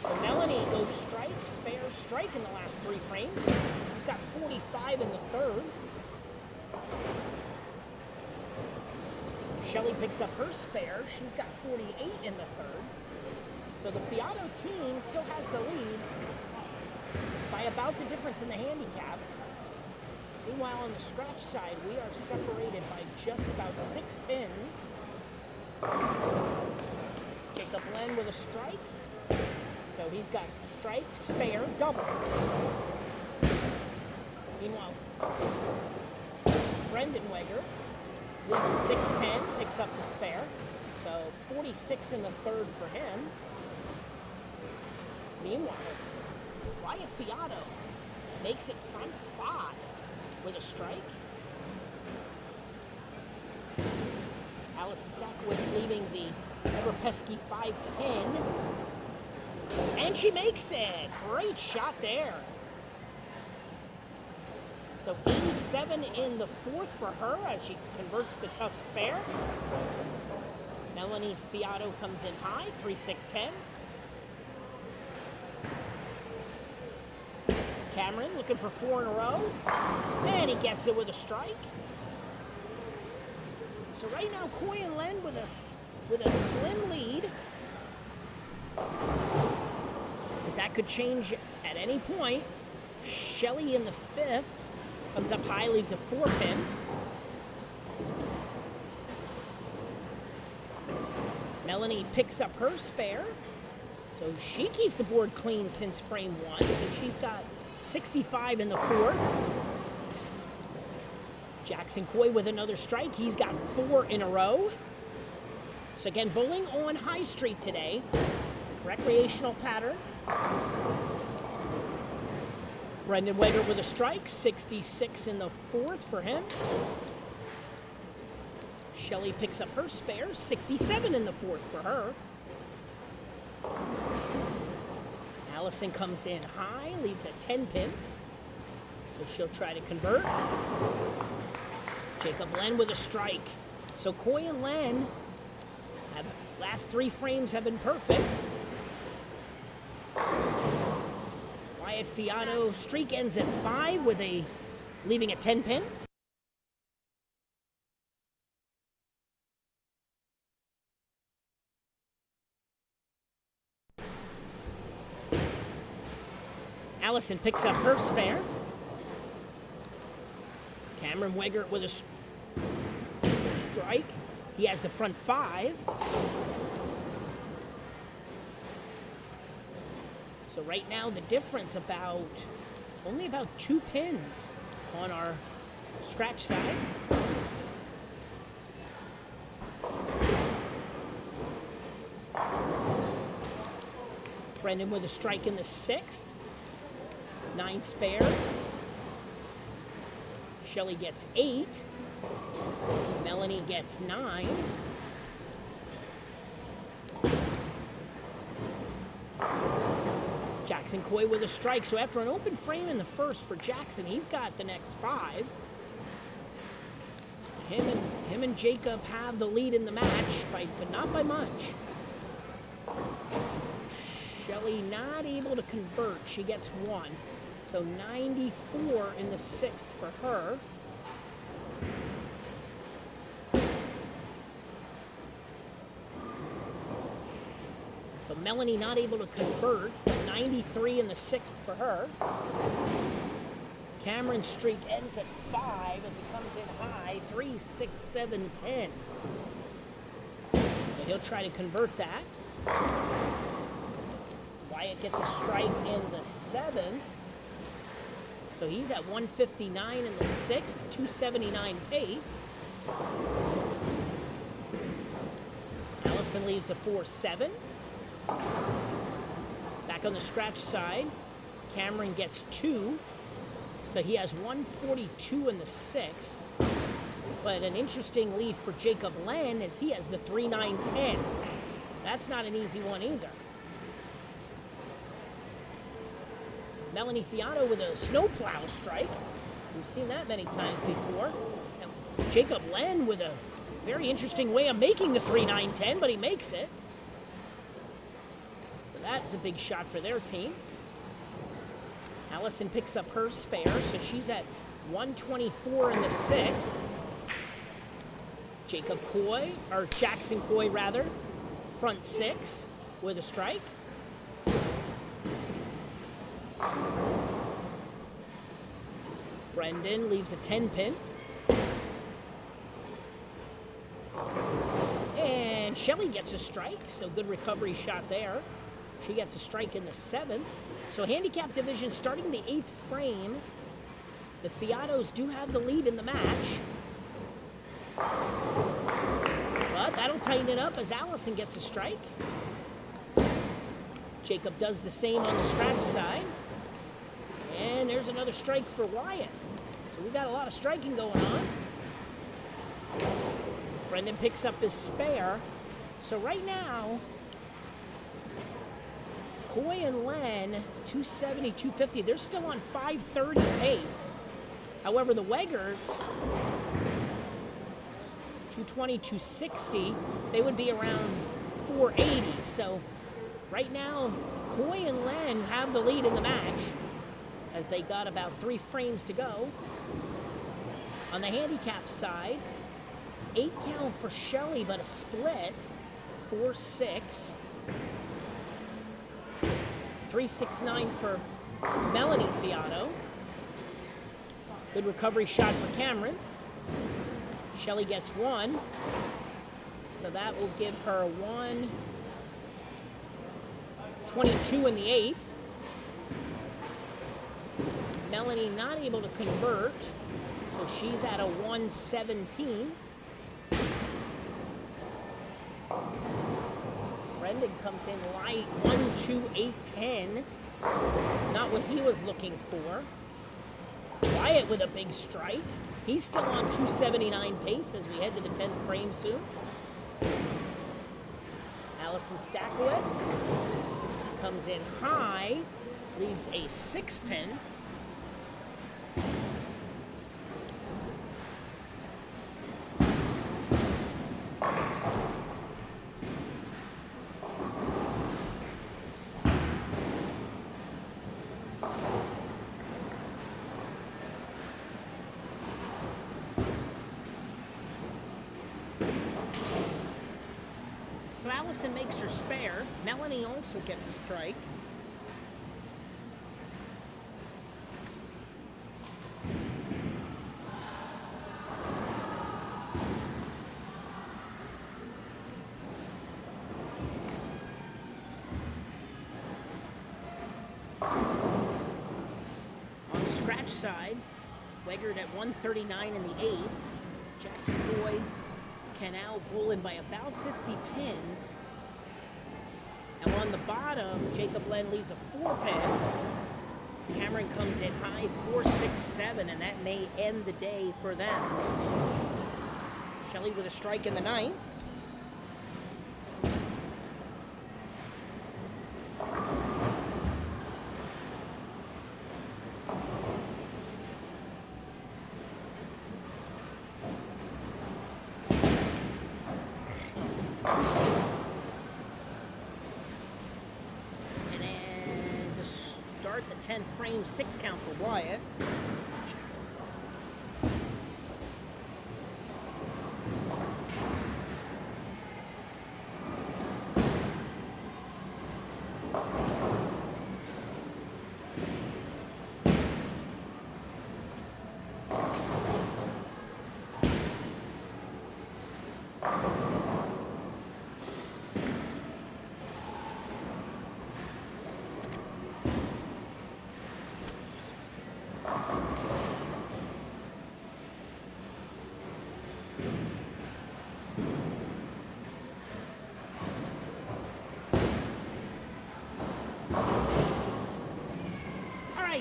So Melanie goes strike, spare, strike in the last 3 frames. She's got 45 in the third. Shelly picks up her spare. She's got 48 in the third. So the Fiato team still has the lead by about the difference in the handicap. Meanwhile, on the scratch side, we are separated by just about 6 pins. Jacob Len with a strike. So he's got strike, spare, double. Meanwhile, Brendan Weger leaves a 6-10, picks up the spare. So 46 in the third for him. Meanwhile, Wyatt Fiato makes it front 5 with a strike. Allison Stakowitz leaving the ever pesky 5-10. And she makes it. Great shot there. So 87 in the fourth for her as she converts the tough spare. Melanie Fiato comes in high, 3-6-10. Cameron looking for 4 in a row. And he gets it with a strike. So right now, Coy and Len with a slim lead. But that could change at any point. Shelly in the fifth. Comes up high, leaves a 4 pin. Melanie picks up her spare. So she keeps the board clean since frame 1. So she's got 65 in the fourth. Jackson Coy with another strike. He's got 4 in a row. So again, bowling on High Street today. Recreational pattern. Brendan Weger with a strike. 66 in the fourth for him. Shelly picks up her spare. 67 in the fourth for her. Allison comes in high, leaves a 10 pin. So she'll try to convert. Jacob Len with a strike. So Coy and Len have last 3 frames have been perfect. Wyatt Fiato streak ends at 5 with leaving a 10 pin. Allison picks up her spare. Cameron Wegert with a strike. He has the front 5. So right now the difference only about 2 pins on our scratch side. Brendan with a strike in the 6th. 9 spare. Shelly gets 8. Melanie gets 9. Jackson Coy with a strike. So after an open frame in the first for Jackson, he's got the next 5. So him and Jacob have the lead in the match, but not by much. Shelly not able to convert. She gets 1. So 94 in the 6th for her. So Melanie not able to convert, but 93 in the 6th for her. Cameron's streak ends at 5 as it comes in high, 3, 6, 7, 10. So he'll try to convert that. Wyatt gets a strike in the 7th. So he's at 159 in the 6th, 279 pace. Allison leaves the 4-7. Back on the scratch side, Cameron gets 2. So he has 142 in the 6th. But an interesting lead for Jacob Len is he has the 3-9-10. That's not an easy one either. Melanie Fiato with a snowplow strike. We've seen that many times before. And Jacob Len with a very interesting way of making the 3-9-10, but he makes it. So that's a big shot for their team. Allison picks up her spare, so she's at 124 in the 6th. Jackson Coy rather, front 6 with a strike. Brendan leaves a 10 pin. And Shelly gets a strike, so good recovery shot there. She gets a strike in the 7th. So handicap division starting the 8th frame. The Fiatos do have the lead in the match. But that'll tighten it up as Allison gets a strike. Jacob does the same on the scratch side. And there's another strike for Wyatt. So we got a lot of striking going on. Brendan picks up his spare. So right now, Coy and Len, 270, 250. They're still on 530 pace. However, the Weggerts, 220, 260, they would be around 480. So right now, Coy and Len have the lead in the match as they got about 3 frames to go. On the handicap side, 8 count for Shelly, but a split, 4-6. 3-6-9 for Melanie Fiato. Good recovery shot for Cameron. Shelly gets 1. So that will give her 122 in the 8th. Melanie not able to convert, so she's at a 117. Brendan comes in light, 128.10. Not what he was looking for. Wyatt with a big strike. He's still on 279 pace as we head to the 10th frame soon. Allison Stakowitz. She comes in high, leaves a 6 pin. So Allison makes her spare. Melanie also gets a strike. side, Weggert at 139 in the 8th. Jackson Coy can now bowl in by about 50 pins. And on the bottom, Jacob Len leaves a 4-pin. Cameron comes in high 4-6-7, and that may end the day for them. Shelley with a strike in the 9th. The 10th frame, 6 count for Wyatt.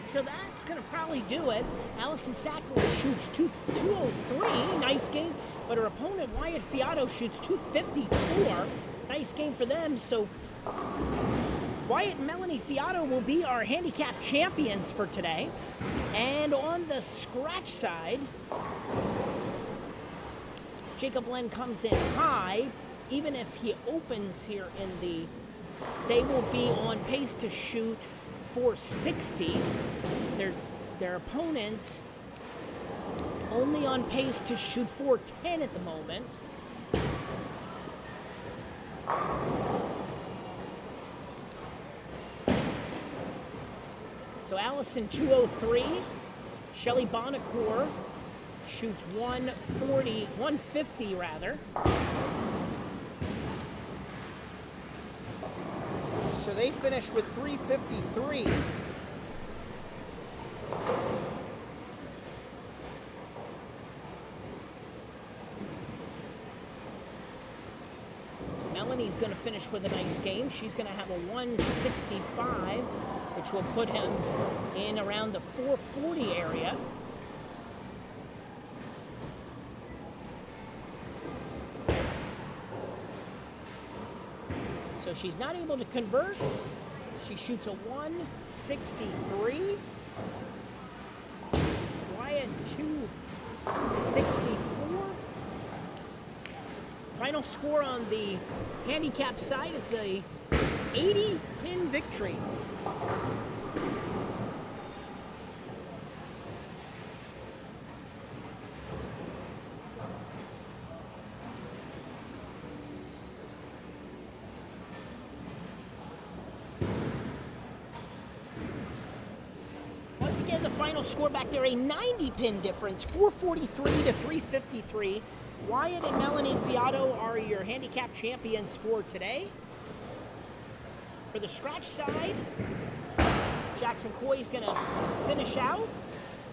So that's going to probably do it. Allison Stackler shoots 203, nice game, but her opponent Wyatt Fiato shoots 254, nice game for them. So Wyatt and Melanie Fiato will be our handicap champions for today. And on the scratch side, Jacob Len comes in high. Even if he opens here in the, they will be on pace to shoot 460. Their opponents only on pace to shoot 410 at the moment. So Allison 203, Shelley Bonacore shoots 150 rather. So they finished with 353. Melanie's going to finish with a nice game. She's going to have a 165, which will put him in around the 440 area. So she's not able to convert. She shoots a 163. Wyatt 264. Final score on the handicap side, it's a 80-pin victory. Once again, the final score back there, a 90-pin difference, 443 to 353. Wyatt and Melanie Fiato are your handicap champions for today. For the scratch side, Jackson Coy is going to finish out.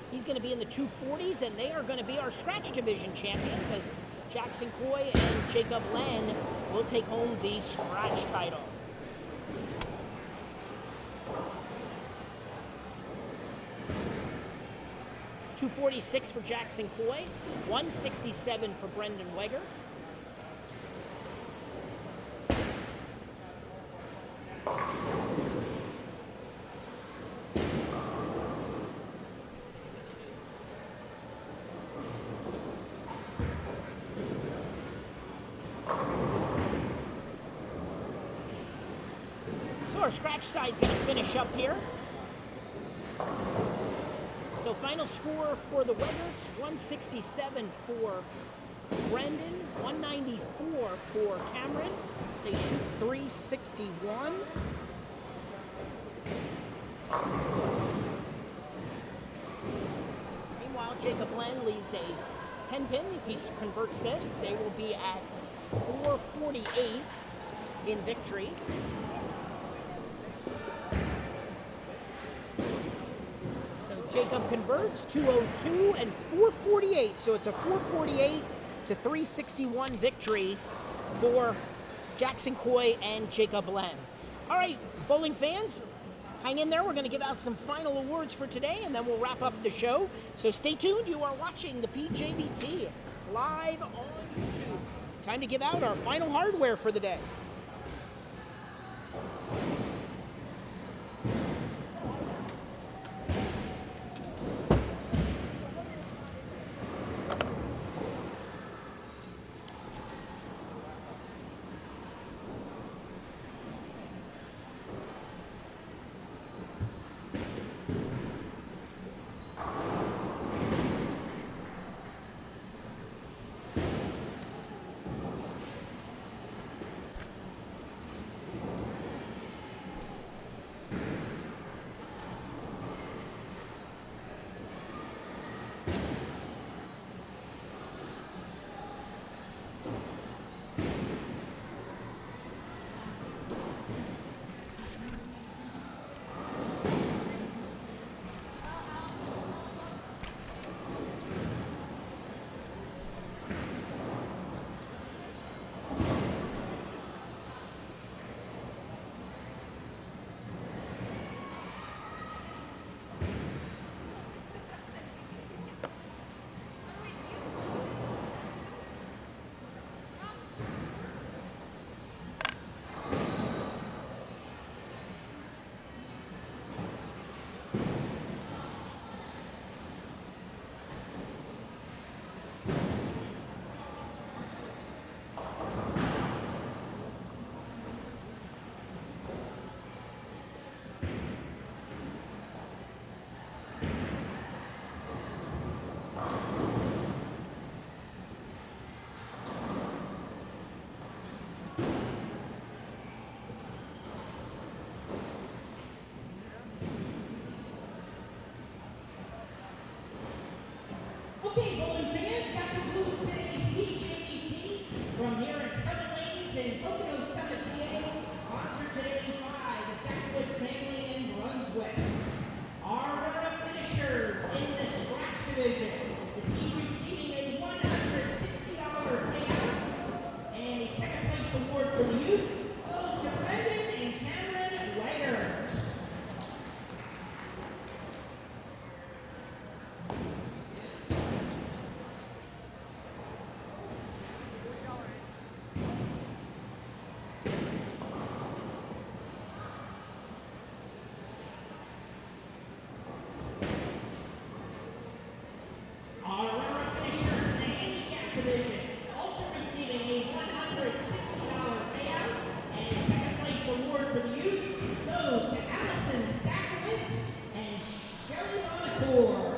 He's going to be in the 240s, and they are going to be our scratch division champions as Jackson Coy and Jacob Len will take home the scratch title. $246 for Jackson Coy, $167 for Brendan Weggert. So our scratch side's going to finish up here. So final score for the Weggerts, 167 for Brendan, 194 for Cameron. They shoot 361. Meanwhile, Jacob Len leaves a 10-pin. If he converts this, they will be at 448 in victory. Jacob converts, 202 and 448. So it's a 448 to 361 victory for Jackson Coy and Jacob Len. All right, bowling fans, hang in there. We're going to give out some final awards for today, and then we'll wrap up the show. So stay tuned. You are watching the PJBT live on YouTube. Time to give out our final hardware for the day. Okay, bowling fans, that concludes today's PJBT from here at Summit Lanes in Pocono Summit, PA, sponsored today by the Stackwoods family in Brunswick. Our runner-up finishers in the scratch division, the team receiving a $160 payout and a second place award for the youth goes to Brendan and Cameron Weggers. Our runner-up finishers in the handicap division, also receiving a $160 payout and a second place award for the youth, goes to Allison Stackwitz and Shelly Monacour.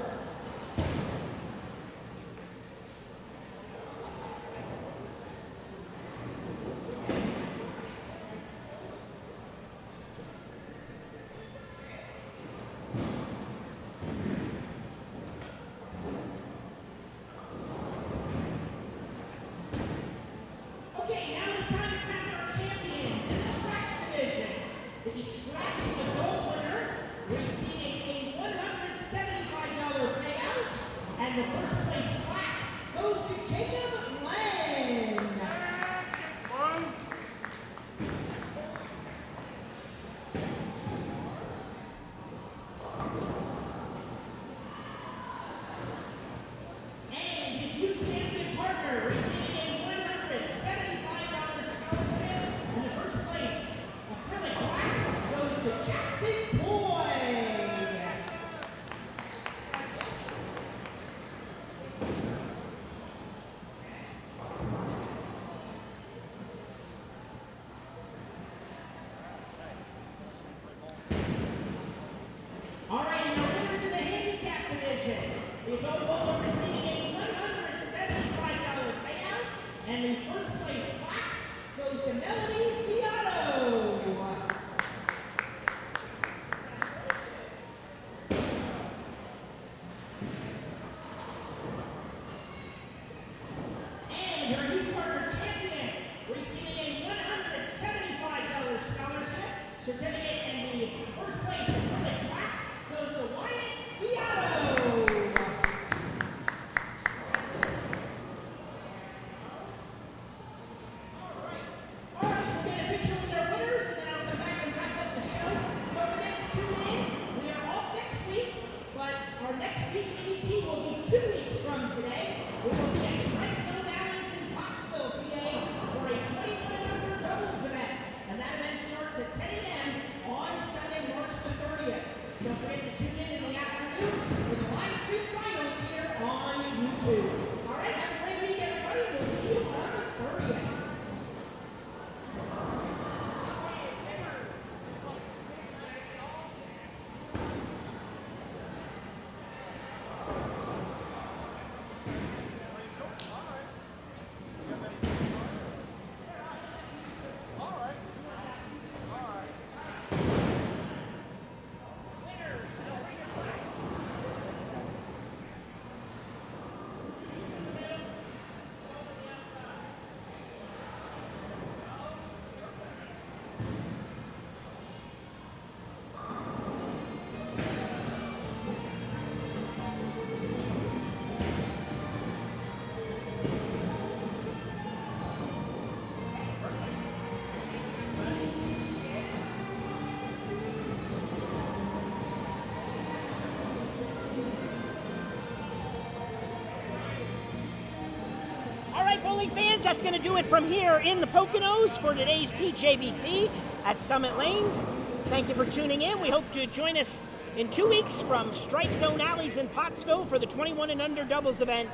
bowling fans, that's going to do it from here in the Poconos for today's PJBT at Summit Lanes. Thank you for tuning in. We hope to join us in 2 weeks from Strike Zone Alleys in Pottsville for the 21 and under doubles event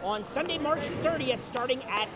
on Sunday, March 30th, starting at